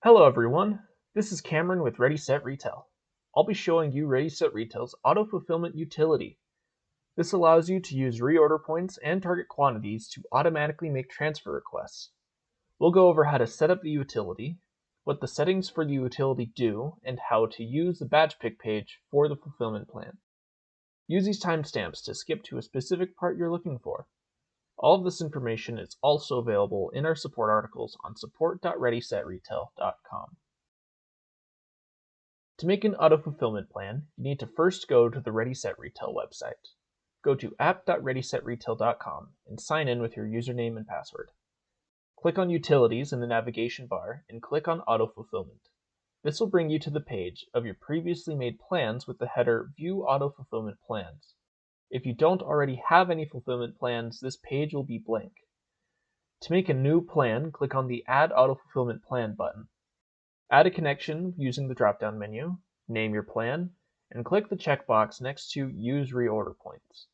Hello everyone, this is Cameron with ReadySetRetail. I'll be showing you ReadySetRetail's auto-fulfillment utility. This allows you to use reorder points and target quantities to automatically make transfer requests. We'll go over how to set up the utility, what the settings for the utility do, and how to use the batch pick page for the fulfillment plan. Use these timestamps to skip to a specific part you're looking for. All of this information is also available in our support articles on support.readysetretail.com. To make an auto-fulfillment plan, you need to first go to the ReadySetRetail website. Go to app.readysetretail.com and sign in with your username and password. Click on Utilities in the navigation bar and click on Auto-Fulfillment. This will bring you to the page of your previously made plans with the header View Auto-Fulfillment Plans. If you don't already have any fulfillment plans, this page will be blank. To make a new plan, click on the Add Auto-Fulfillment Plan button. Add a connection using the drop-down menu, name your plan, and click the checkbox next to Use Reorder Points.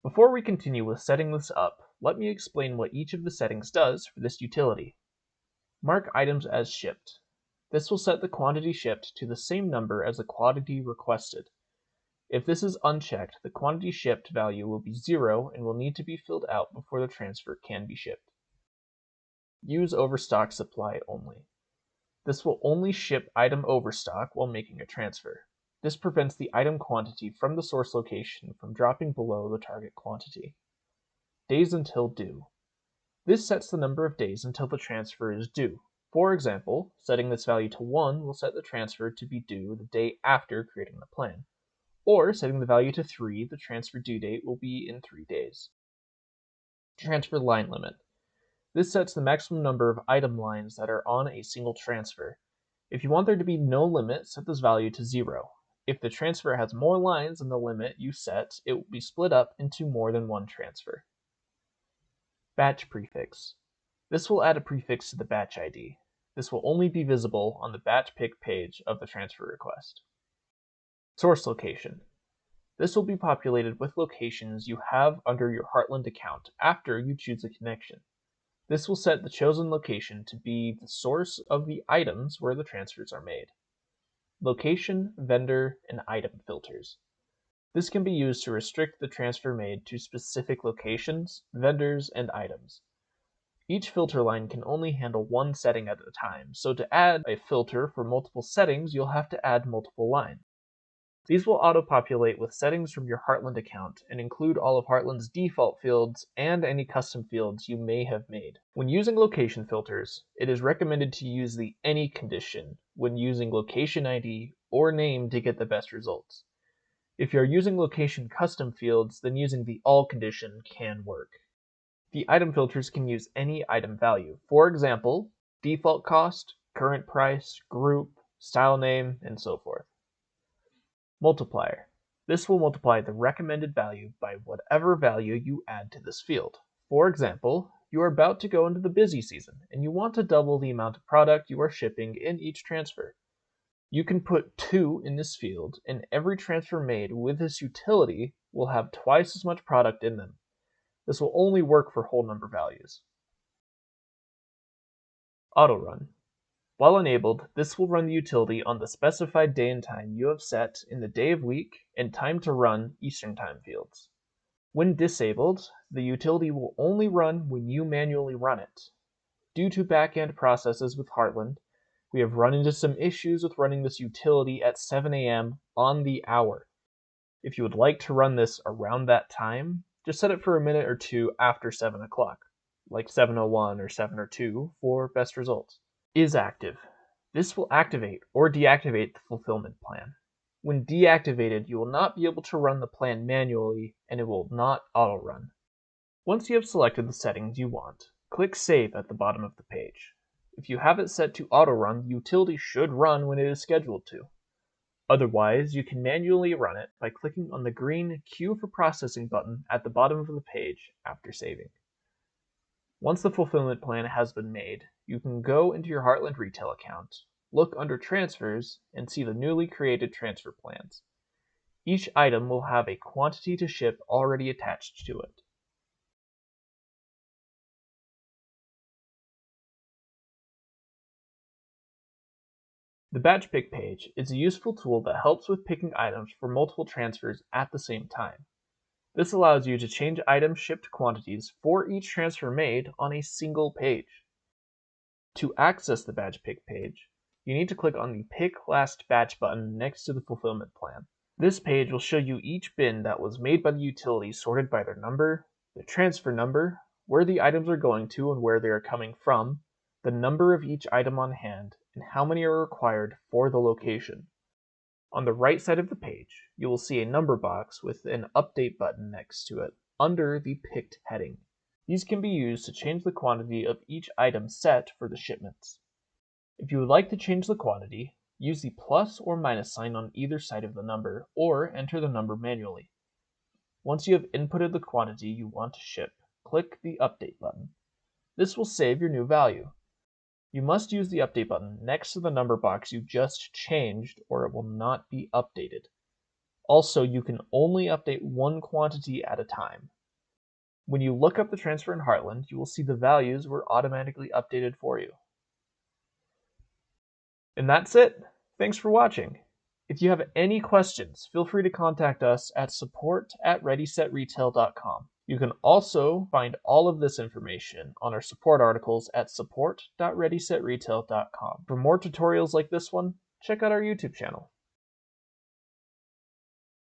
Before we continue with setting this up, let me explain what each of the settings does for this utility. Mark items as shipped. This will set the quantity shipped to the same number as the quantity requested. If this is unchecked, the quantity shipped value will be 0 and will need to be filled out before the transfer can be shipped. Use overstock supply only. This will only ship item overstock while making a transfer. This prevents the item quantity from the source location from dropping below the target quantity. Days until due. This sets the number of days until the transfer is due. For example, setting this value to 1 will set the transfer to be due the day after creating the plan. Or setting the value to 3, the transfer due date will be in 3 days. Transfer line limit. This sets the maximum number of item lines that are on a single transfer. If you want there to be no limit, set this value to 0. If the transfer has more lines than the limit you set, it will be split up into more than one transfer. Batch prefix. This will add a prefix to the batch ID. This will only be visible on the batch pick page of the transfer request. Source location. This will be populated with locations you have under your Heartland account after you choose a connection. This will set the chosen location to be the source of the items where the transfers are made. Location, vendor, and item filters. This can be used to restrict the transfer made to specific locations, vendors, and items. Each filter line can only handle one setting at a time, so to add a filter for multiple settings, you'll have to add multiple lines. These will auto-populate with settings from your Heartland account and include all of Heartland's default fields and any custom fields you may have made. When using location filters, it is recommended to use the Any condition when using location ID or name to get the best results. If you're using location custom fields, then using the All condition can work. The item filters can use any item value. For example, default cost, current price, group, style name, and so forth. Multiplier. This will multiply the recommended value by whatever value you add to this field. For example, you are about to go into the busy season and you want to double the amount of product you are shipping in each transfer. You can put 2 in this field and every transfer made with this utility will have twice as much product in them. This will only work for whole number values. Auto run. While enabled, this will run the utility on the specified day and time you have set in the day of week and time to run Eastern Time fields. When disabled, the utility will only run when you manually run it. Due to back-end processes with Heartland, we have run into some issues with running this utility at 7 a.m. on the hour. If you would like to run this around that time, just set it for a minute or two after 7 o'clock, like 7:01 or 7:02 for best results. Is active. This will activate or deactivate the fulfillment plan. When deactivated, you will not be able to run the plan manually and it will not auto-run. Once you have selected the settings you want, click Save at the bottom of the page. If you have it set to auto-run, the utility should run when it is scheduled to. Otherwise, you can manually run it by clicking on the green Queue for Processing button at the bottom of the page after saving. Once the fulfillment plan has been made, you can go into your Heartland Retail account, look under Transfers, and see the newly created transfer plans. Each item will have a quantity to ship already attached to it. The batch pick page is a useful tool that helps with picking items for multiple transfers at the same time. This allows you to change items shipped quantities for each transfer made on a single page. To access the batch pick page, you need to click on the Pick Last Batch button next to the fulfillment plan. This page will show you each bin that was made by the utility sorted by their number, their transfer number, where the items are going to and where they are coming from, the number of each item on hand, and how many are required for the location. On the right side of the page, you will see a number box with an Update button next to it, under the Picked heading. These can be used to change the quantity of each item set for the shipments. If you would like to change the quantity, use the plus or minus sign on either side of the number, or enter the number manually. Once you have inputted the quantity you want to ship, click the Update button. This will save your new value. You must use the Update button next to the number box you just changed, or it will not be updated. Also, you can only update one quantity at a time. When you look up the transfer in Heartland, you will see the values were automatically updated for you. And that's it. Thanks for watching. If you have any questions, feel free to contact us at support@ReadySetRetail.com. You can also find all of this information on our support articles at support.ReadySetRetail.com. For more tutorials like this one, check out our YouTube channel.